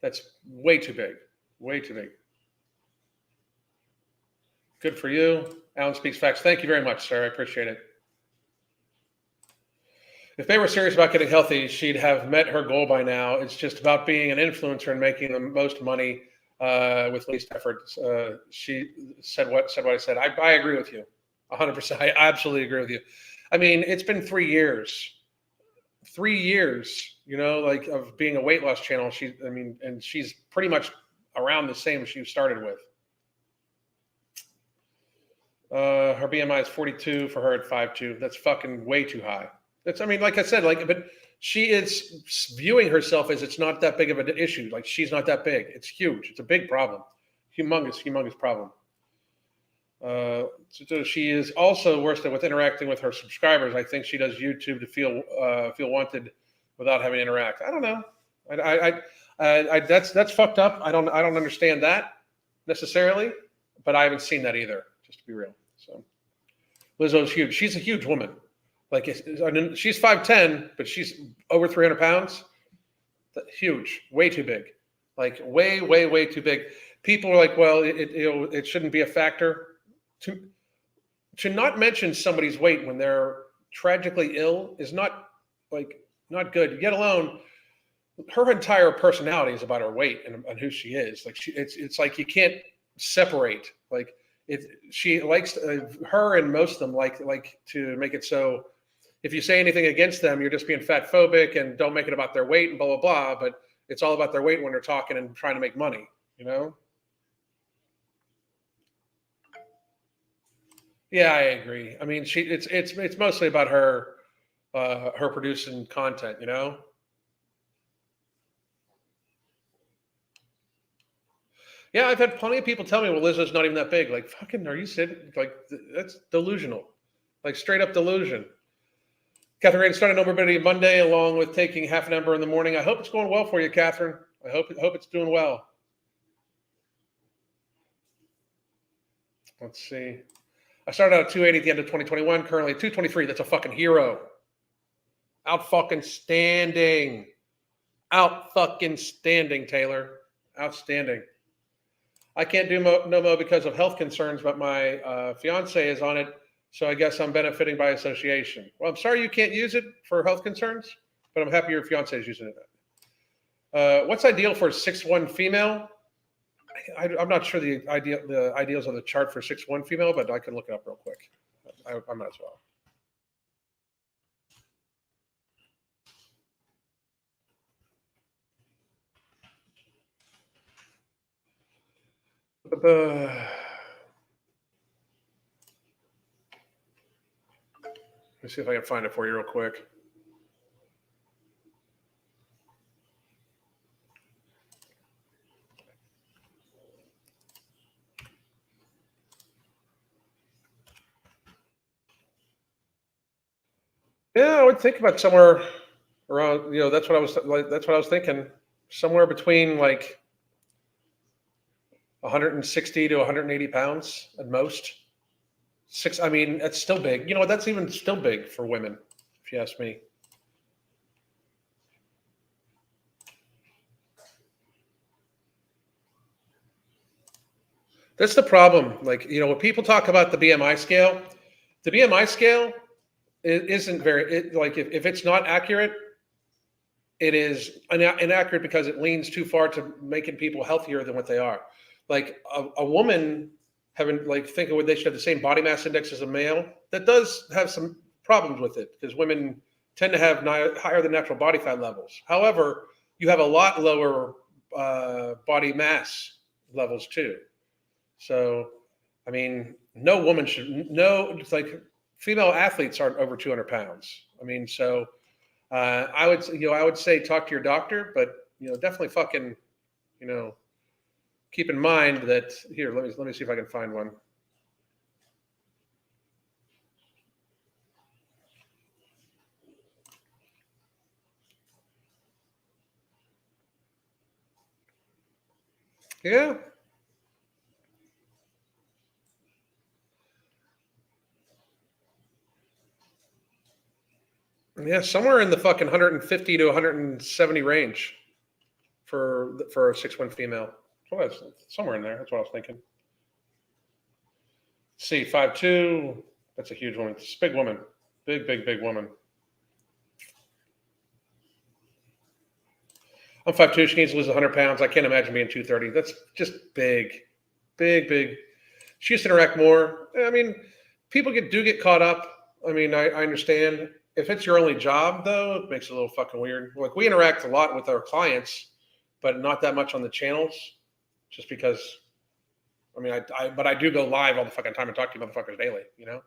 That's way too big. Way too big. Good for you. Alan Speaks Facts. Thank you very much, sir. I appreciate it. If they were serious about getting healthy, she'd have met her goal by now. It's just about being an influencer and making the most money with least effort. She said what I said. I agree with you 100%. I absolutely agree with you. I mean, it's been 3 years. 3 years, like of being a weight loss channel. And she's pretty much around the same as she started with. Her BMI is 42 for her at 5'2". That's fucking way too high. Like I said, but she is viewing herself as it's not that big of an issue. Like, she's not that big. It's huge. It's a big problem. Humongous problem. So she is also worse than with interacting with her subscribers. I think she does YouTube to feel wanted without having to interact. I don't know. That's fucked up. I don't understand that necessarily, but I haven't seen that either, just to be real. So Lizzo's huge. She's a huge woman. Like, she's 5'10", but she's over 300 pounds. Huge, way too big. Like, way too big. People are like, well, it shouldn't be a factor. To not mention somebody's weight when they're tragically ill is not good. Yet alone, her entire personality is about her weight and who she is. Like, it's like you can't separate. Like, she likes her, and most of them like to make it so if you say anything against them, you're just being fat phobic and don't make it about their weight and blah blah blah. But it's all about their weight when they're talking and trying to make money. Yeah, I agree. I mean, it's mostly about her producing content. Yeah, I've had plenty of people tell me, well, Lizzo's not even that big. Like, fucking, are you sitting? Like, that's delusional. Like, straight up delusion. Catherine, started Overbody Monday along with taking half an Ember in the morning. I hope it's going well for you, Catherine. I hope it's doing well. Let's see. I started out at 280 at the end of 2021, currently at 223. That's a fucking hero. Out fucking standing, Taylor. Outstanding. I can't do no because of health concerns, but my fiance is on it, so I guess I'm benefiting by association. Well, I'm sorry you can't use it for health concerns, but I'm happy your fiance is using it. What's ideal for a 6'1" female? I'm not sure the ideals on the chart for 6'1" female, but I can look it up real quick. I might as well. Let me see if I can find it for you real quick. Yeah, I would think about somewhere around. That's what I was thinking. Somewhere between like 160 to 180 pounds at most. I mean, that's still big. That's even still big for women, if you ask me. That's the problem. Like, when people talk about the BMI scale isn't very, if it's not accurate, it is inaccurate because it leans too far to making people healthier than what they are. Like, a woman thinking they should have the same body mass index as a male, that does have some problems with it because women tend to have higher than natural body fat levels. However, you have a lot lower body mass levels too. So, I mean, no woman it's like female athletes aren't over 200 pounds. I mean, so I would say talk to your doctor, but definitely fucking, keep in mind that here. Let me see if I can find one. Yeah. Yeah, somewhere in the fucking 150 to 170 range for a 6'1" female. Well, that's somewhere in there. That's what I was thinking. See, 5'2". That's a huge woman. It's a big woman. Big woman. I'm 5'2". She needs to lose 100 pounds. I can't imagine being 230. That's just big. She used to interact more. I mean, people do get caught up. I mean, I understand. If it's your only job, though, it makes it a little fucking weird. Like, we interact a lot with our clients, but not that much on the channels, just because. I mean, but I do go live all the fucking time and talk to you motherfuckers daily, you know?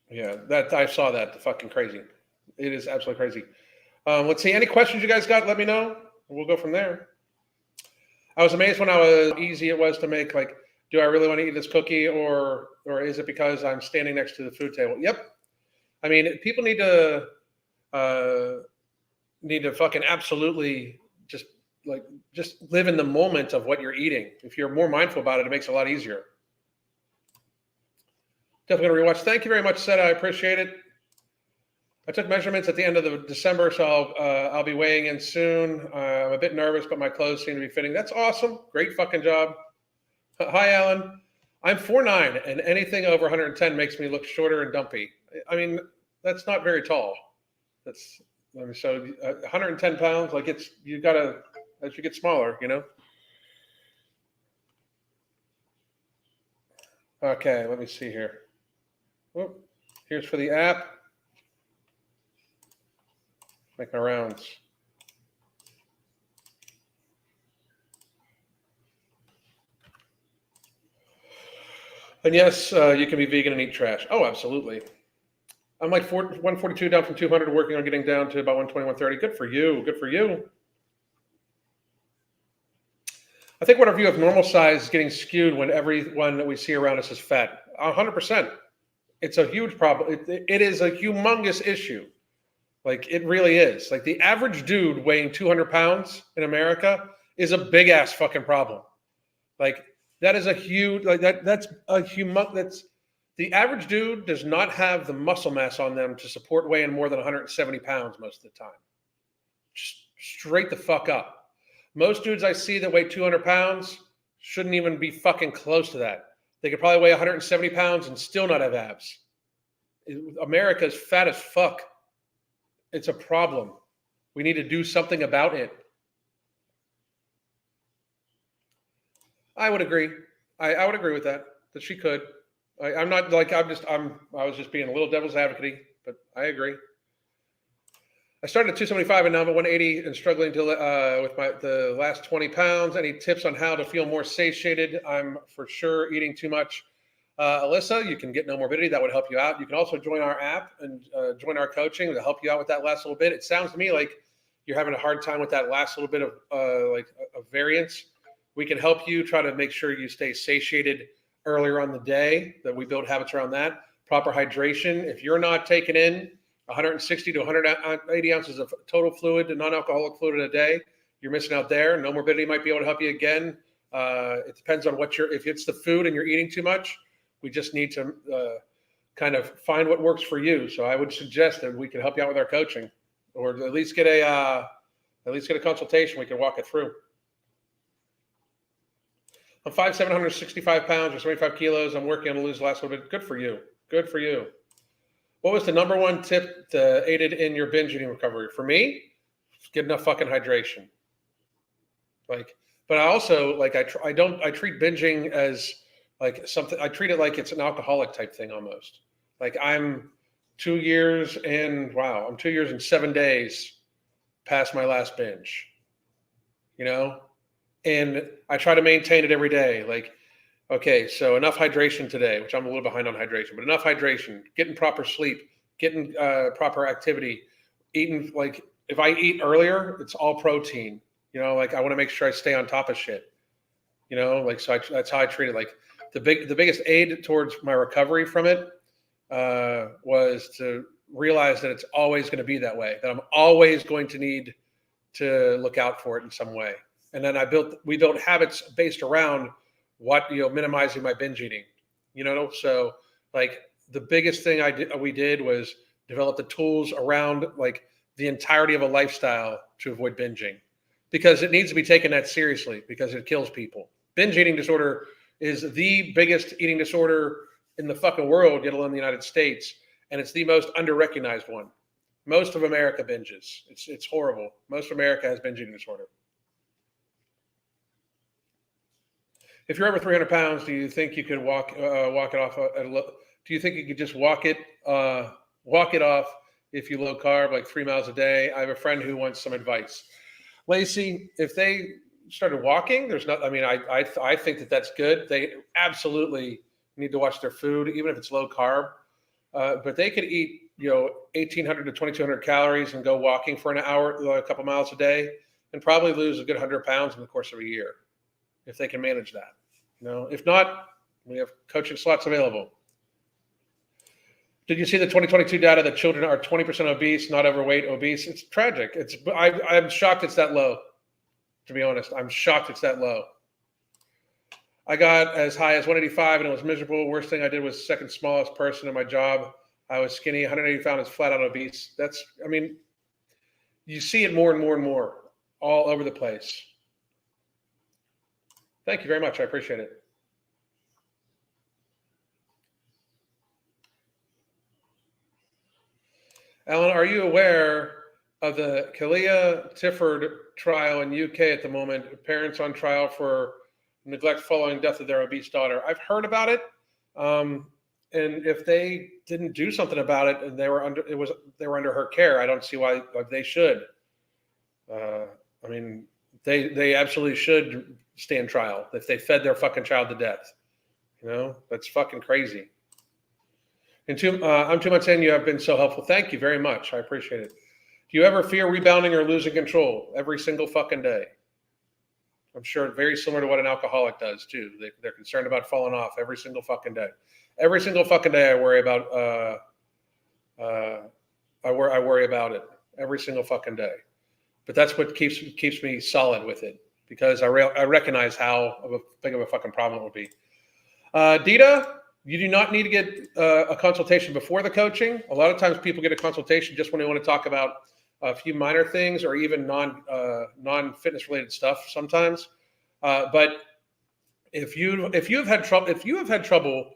Yeah, that I saw that. Fucking crazy. It is absolutely crazy. Let's see. Any questions you guys got? Let me know. We'll go from there. I was amazed when easy it was to make. Like, do I really want to eat this cookie, or is it because I'm standing next to the food table? Yep. I mean, people need to fucking absolutely just live in the moment of what you're eating. If you're more mindful about it, it makes it a lot easier. Definitely gonna rewatch. Thank you very much, Seta. I appreciate it. I took measurements at the end of December, so I'll be weighing in soon. I'm a bit nervous, but my clothes seem to be fitting. That's awesome. Great fucking job. Hi, Alan. I'm 4'9", and anything over 110 makes me look shorter and dumpy. I mean, that's not very tall. That's, so 110 pounds, like you gotta, as you get smaller, you know? Okay, let me see here. Whoop. Here's for the app. Make my rounds. And yes, you can be vegan and eat trash. Oh, absolutely. I'm like 142 down from 200, working on getting down to about 120, 130. Good for you. Good for you. I think what our view of normal size is getting skewed when everyone that we see around us is fat. 100%. It's a huge problem. It is a humongous issue. Like, it really is. Like, the average dude weighing 200 pounds in America is a big ass fucking problem. Like, that is a huge, like that's a humongous, that's, the average dude does not have the muscle mass on them to support weighing more than 170 pounds most of the time. Just straight the fuck up. Most dudes I see that weigh 200 pounds shouldn't even be fucking close to that. They could probably weigh 170 pounds and still not have abs. America's fat as fuck. It's a problem. We need to do something about it. I would agree. I would agree with that she could. I'm not like, I was just being a little devil's advocate, but I agree. I started at 275 and now I'm at 180 and struggling to with the last 20 pounds. Any tips on how to feel more satiated? I'm for sure eating too much. Alyssa, you can get No Morbidity. That would help you out. You can also join our app and join our coaching to help you out with that last little bit. It sounds to me like you're having a hard time with that last little bit of variance. We can help you try to make sure you stay satiated earlier on the day, that we build habits around that. Proper hydration. If you're not taking in 160 to 180 ounces of total fluid, non-alcoholic fluid a day, you're missing out there. No Morbidity might be able to help you again. It depends on if it's the food and you're eating too much, we just need to kind of find what works for you. So I would suggest that we can help you out with our coaching, or at least get a consultation. We can walk it through. I'm 5'7", 165 pounds or 75 kilos. I'm working on to lose the last little bit. Good for you. Good for you. What was the number one tip that aided in your binge eating recovery? For me, get enough fucking hydration. Like, but I also, like, I treat binging as like something, I treat it like it's an alcoholic type thing almost. Like, I'm 2 years and 7 days past my last binge, you know? And I try to maintain it every day. Like, okay, so enough hydration today, which I'm a little behind on hydration, but enough hydration, getting proper sleep, getting proper activity, eating, like, if I eat earlier, it's all protein, you know, like, I want to make sure I stay on top of shit, you know, like, so that's how I treat it. Like, the biggest aid towards my recovery from it was to realize that it's always going to be that way, that I'm always going to need to look out for it in some way. And then we built habits based around minimizing my binge eating, you know? So, like, the biggest thing we did was develop the tools around like the entirety of a lifestyle to avoid binging, because it needs to be taken that seriously because it kills people. Binge eating disorder is the biggest eating disorder in the fucking world, yet alone the United States, and it's the most under-recognized one. Most of America binges. It's horrible. Most of America has binge eating disorder. If you're over 300 pounds, do you think you could walk it off? Do you think you could just walk it off if you low carb, like 3 miles a day? I have a friend who wants some advice. Lacey, if they started walking, there's not. I mean, I think that's good. They absolutely need to watch their food, even if it's low carb. But they could eat 1,800 to 2,200 calories and go walking for an hour, a couple miles a day, and probably lose a good 100 pounds in the course of a year if they can manage that. If not, we have coaching slots available. Did you see the 2022 data that children are 20% obese, not overweight, obese? It's tragic. I'm shocked it's that low, to be honest. I'm shocked it's that low. I got as high as 185 and it was miserable. Worst thing I did was second smallest person in my job. I was skinny, 180 pounds, flat out obese. You see it more and more and more all over the place. Thank you very much. I appreciate it. Alan, are you aware of the Kalia Tifford trial in UK at the moment? Parents on trial for neglect following death of their obese daughter. I've heard about it. And if they didn't do something about it and they were under her care, I don't see why they should. They absolutely should stand trial if they fed their fucking child to death. That's fucking crazy. I'm 2 months in. You have been so helpful. Thank you very much. I appreciate it. Do you ever fear rebounding or losing control? Every single fucking day. I'm sure very similar to what an alcoholic does too. They're concerned about falling off every single fucking day. Every single fucking day I worry about I worry about it every single fucking day. But that's what keeps me solid with it, because I recognize how big of a fucking problem it would be. Dita, you do not need to get a consultation before the coaching. A lot of times people get a consultation just when they want to talk about a few minor things or even non-fitness related stuff sometimes. But if you have had trouble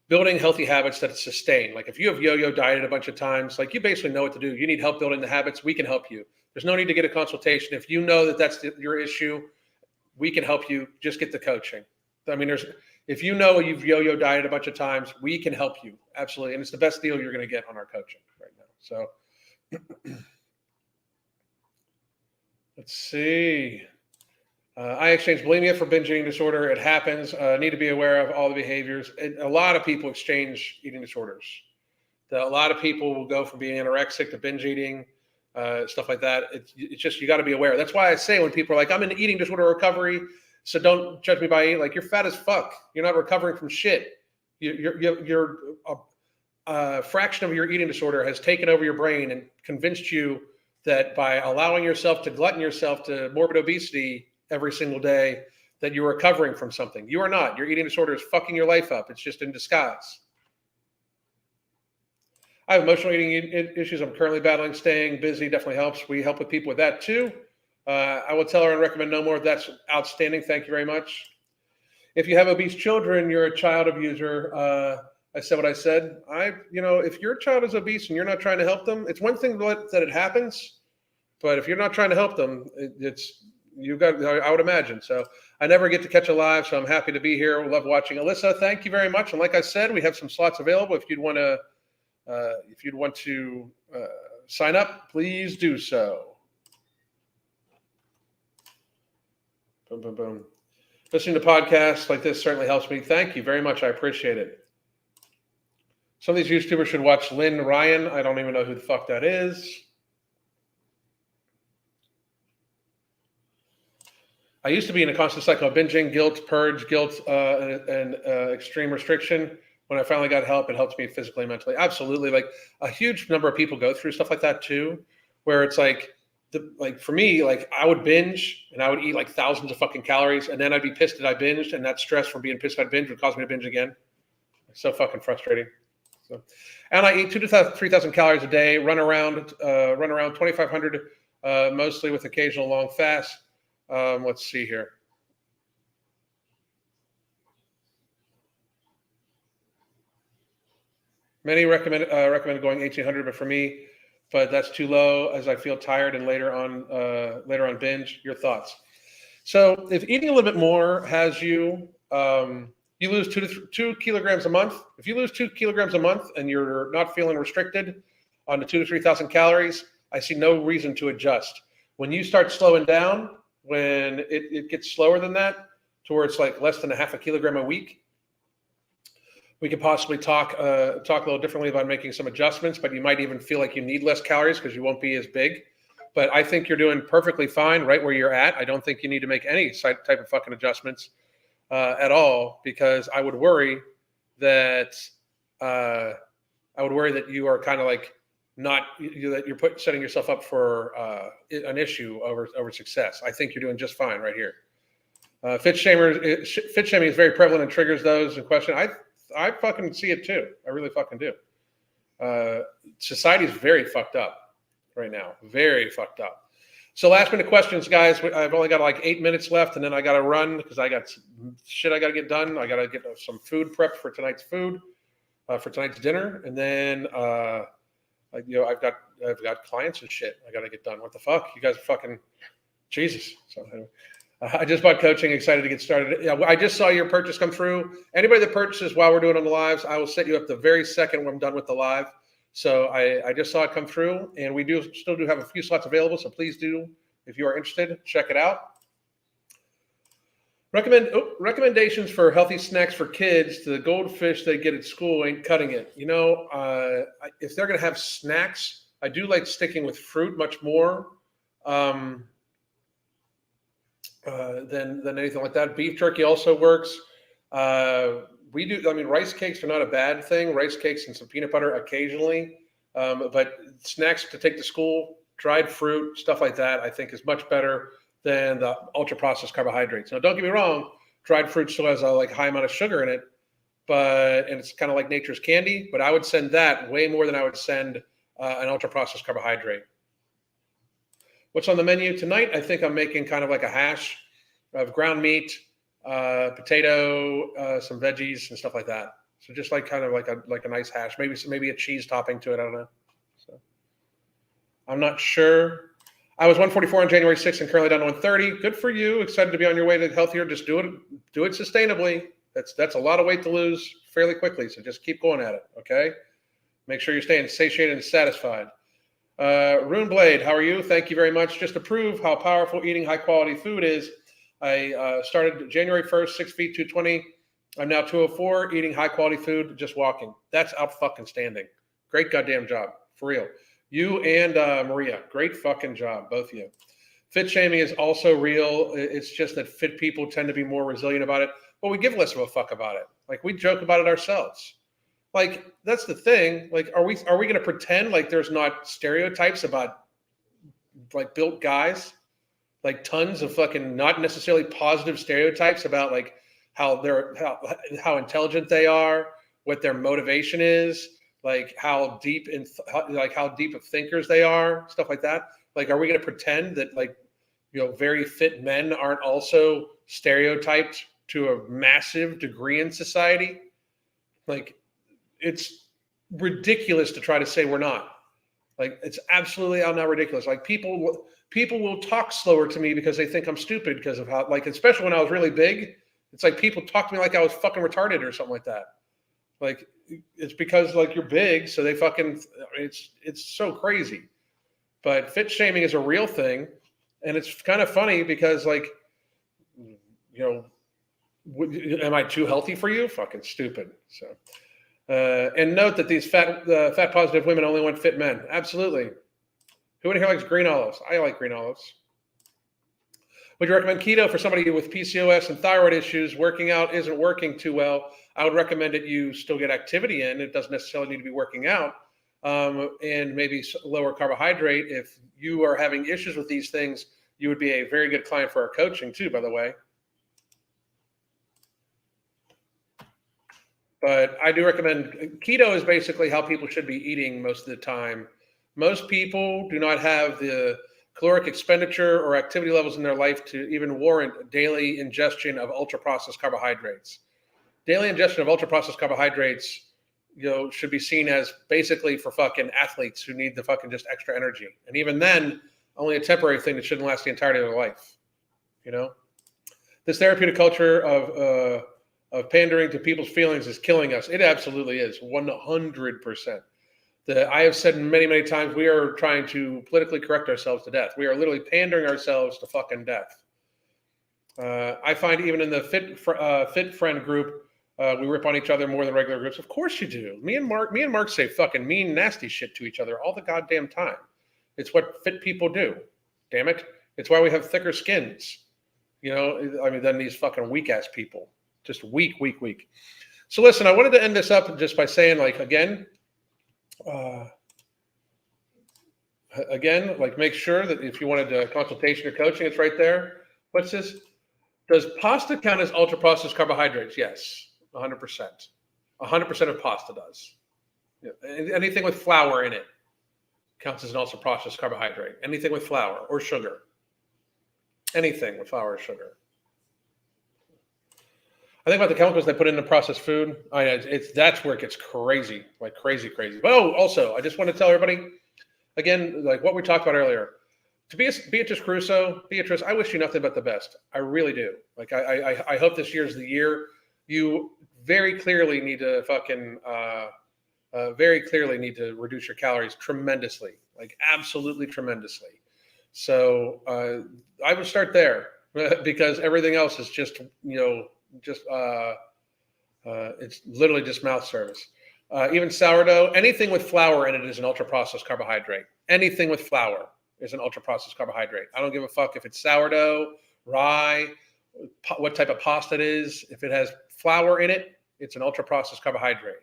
building healthy habits that sustain, like if you have yo-yo dieted a bunch of times, like you basically know what to do. You need help building the habits. We can help you. There's no need to get a consultation. If you know that's your issue, we can help you. Just get the coaching. If you know you've yo-yo dieted a bunch of times, we can help you. Absolutely. And it's the best deal you're going to get on our coaching right now. So let's see. I exchange bulimia for binge eating disorder. It happens. Need to be aware of all the behaviors. A lot of people exchange eating disorders. A lot of people will go from being anorexic to binge eating, stuff like that. It's just, you got to be aware. That's why I say when people are like, I'm in eating disorder recovery, so don't judge me by eating. Like, you're fat as fuck. You're not recovering from shit. You're a fraction of your eating disorder has taken over your brain and convinced you that by allowing yourself to glutton yourself to morbid obesity every single day, that you're recovering from something. You are not. Your eating disorder is fucking your life up. It's just in disguise. I have emotional eating issues. I'm currently battling. Staying busy definitely helps. We help with people with that too. I will tell her and recommend no more. That's outstanding. Thank you very much. If you have obese children, you're a child abuser. I said what I said. If your child is obese and you're not trying to help them, it's one thing that it happens, but if you're not trying to help them, I would imagine. So I never get to catch a live, so I'm happy to be here. We love watching. Alyssa, thank you very much. And like I said, we have some slots available. If you'd want to sign up, please do so. Boom, boom, boom. Listening to podcasts like this certainly helps me. Thank you very much. I appreciate it. Some of these YouTubers should watch Lynn Ryan. I don't even know who the fuck that is. I used to be in a constant cycle of binging, guilt, purge, and extreme restriction. When I finally got help, it helped me physically and mentally. Absolutely. Like, a huge number of people go through stuff like that too, where it's like for me, like, I would binge and I would eat like thousands of fucking calories, and then I'd be pissed that I binged, and that stress from being pissed I binged would cause me to binge again. It's so fucking frustrating. So, and I eat 2,000 to 3,000 calories a day. Run around 2,500, mostly with occasional long fasts. Let's see here. Many recommend going 1,800, but for me, that's too low as I feel tired and later on binge. Your thoughts? So if eating a little bit more has you, you lose 2 kilograms a month. If you lose 2 kilograms a month and you're not feeling restricted on the 2,000 to 3,000 calories, I see no reason to adjust. When you start slowing down, when it gets slower than that, towards like less than a half a kilogram a week, we could possibly talk a little differently about making some adjustments, but you might even feel like you need less calories because you won't be as big. But I think you're doing perfectly fine right where you're at. I don't think you need to make any type of fucking adjustments at all, because I would worry that you are kind of like that you're setting yourself up for an issue over success. I think you're doing just fine right here. Fit shaming is very prevalent and triggers those in question. I fucking see it too. I really fucking do. Society is very fucked up right now. Very fucked up. So last minute questions, guys. I've only got like 8 minutes left, and then I got to run because I got shit I got to get done. I got to get some food prepped for tonight's dinner, and then I've got clients and shit I got to get done. What the fuck? You guys are fucking Jesus. So anyway. I just bought coaching, excited to get started. Yeah, I just saw your purchase come through. Anybody that purchases while we're doing on the lives, I will set you up the very second when I'm done with the live. So I just saw it come through, and we still do have a few slots available. So please do, if you are interested, check it out. Recommendations for healthy snacks for kids. The goldfish they get at school ain't cutting it. You know, if they're going to have snacks, I do like sticking with fruit much more. Than anything like that. Beef jerky also works. Rice cakes are not a bad thing. Rice cakes and some peanut butter occasionally. But snacks to take to school, dried fruit, stuff like that, I think is much better than the ultra processed carbohydrates. Now, don't get me wrong, dried fruit still has a high amount of sugar in it, and it's kind of like nature's candy. But I would send that way more than I would send an ultra processed carbohydrate. What's on the menu tonight? I think I'm making kind of like a hash of ground meat, potato, some veggies and stuff like that. So just like kind of like a nice hash, maybe a cheese topping to it. I don't know. So I'm not sure. I was 144 on January 6th and currently down to 130. Good for you. Excited to be on your way to healthier. Just do it sustainably. That's a lot of weight to lose fairly quickly. So just keep going at it. Okay. Make sure you're staying satiated and satisfied. Rune Blade, how are you? Thank you very much. Just to prove how powerful eating high quality food is, I started January 1st, 6 feet, 220. I'm now 204, eating high quality food, just walking. That's out fucking standing. Great goddamn job, for real. You and Maria, great fucking job, both of you. Fit shaming is also real. It's just that fit people tend to be more resilient about it, but we give less of a fuck about it. Like, we joke about it ourselves. Like, that's the thing. Like, are we going to pretend like there's not stereotypes about like built guys? Like tons of fucking not necessarily positive stereotypes about like how intelligent they are, what their motivation is, like how deep of thinkers they are, stuff like that. Like, are we going to pretend that very fit men aren't also stereotyped to a massive degree in society? Like, it's ridiculous to try to say we're not. Like, it's absolutely out now ridiculous. Like, people will talk slower to me because they think I'm stupid because of how, like, especially when I was really big, it's like people talk to me like I was fucking retarded or something like that. Like, it's because like you're big, so they fucking, it's so crazy. But fit shaming is a real thing, and it's kind of funny because am I too healthy for you? Fucking stupid. So. And note that these fat positive women only want fit men. Absolutely. Who in here likes green olives? I like green olives. Would you recommend keto for somebody with PCOS and thyroid issues? Working out isn't working too well. I would recommend that you still get activity in. It doesn't necessarily need to be working out. And maybe lower carbohydrate. If you are having issues with these things, you would be a very good client for our coaching too, by the way. But I do recommend keto is basically how people should be eating most of the time. Most people do not have the caloric expenditure or activity levels in their life to even warrant daily ingestion of ultra processed carbohydrates. Daily ingestion of ultra processed carbohydrates, should be seen as basically for fucking athletes who need the fucking just extra energy. And even then, only a temporary thing that shouldn't last the entirety of their life. This therapeutic culture of pandering to people's feelings is killing us. It absolutely is, 100%. I have said many, many times, we are trying to politically correct ourselves to death. We are literally pandering ourselves to fucking death. I find even in the fit friend group, we rip on each other more than regular groups. Of course you do. Me and Mark say fucking mean, nasty shit to each other all the goddamn time. It's what fit people do. Damn it. It's why we have thicker skins. Than these fucking weak ass people. Just weak. So listen, I wanted to end this up just by saying, again, make sure that if you wanted a consultation or coaching, it's right there. What's this? Does pasta count as ultra processed carbohydrates? Yes, 100%. 100% of pasta does. Anything with flour in it counts as an ultra processed carbohydrate. Anything with flour or sugar. Anything with flour or sugar. I think about the chemicals they put into processed food. That's where it gets crazy, crazy. But also, I just want to tell everybody, again, what we talked about earlier, to Beatrice Caruso, Beatrice, I wish you nothing but the best. I really do. I hope this year's the year. You very clearly need to reduce your calories tremendously, absolutely tremendously. So I would start there because everything else is just it's literally just mouth service. Even sourdough, anything with flour in it is an ultra processed carbohydrate. Anything with flour is an ultra processed carbohydrate. I don't give a fuck if it's sourdough, rye, what type of pasta it is. If it has flour in it, it's an ultra processed carbohydrate.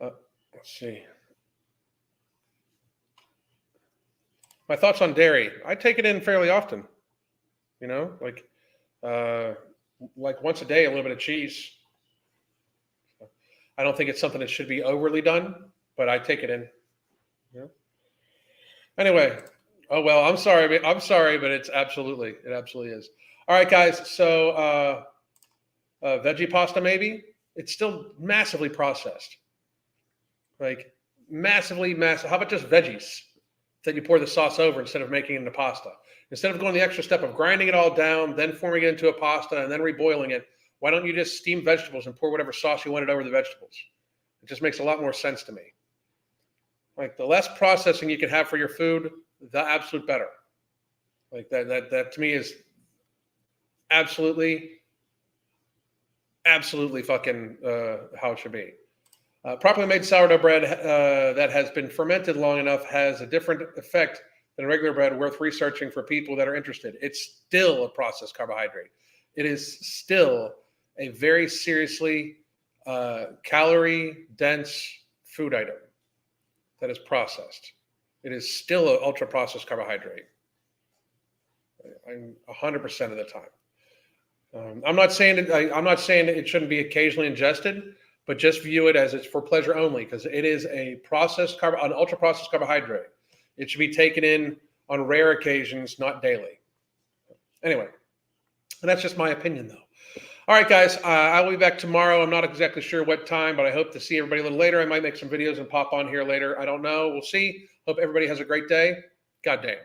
Let's see. My thoughts on dairy. I take it in fairly often. Once a day, a little bit of cheese. I don't think it's something that should be overly done, but I take it in. Anyway, oh well, I'm sorry, but it absolutely is. All right, guys. So veggie pasta, maybe it's still massively processed, massively. How about just veggies that you pour the sauce over instead of making it into pasta? Instead of going the extra step of grinding it all down, then forming it into a pasta, and then reboiling it, why don't you just steam vegetables and pour whatever sauce you wanted over the vegetables? It just makes a lot more sense to me. The less processing you can have for your food, the absolute better. That to me is absolutely fucking how it should be. Properly made sourdough bread that has been fermented long enough has a different effect than regular bread, worth researching for people that are interested. It's still a processed carbohydrate. It is still a very seriously calorie-dense food item that is processed. It is still an ultra-processed carbohydrate. 100% of the time. I'm not saying it shouldn't be occasionally ingested, but just view it as it's for pleasure only, because it is an ultra-processed carbohydrate. It should be taken in on rare occasions, not daily. Anyway, and that's just my opinion, though. All right, guys, I will be back tomorrow. I'm not exactly sure what time, but I hope to see everybody a little later. I might make some videos and pop on here later. I don't know. We'll see. Hope everybody has a great day. God damn.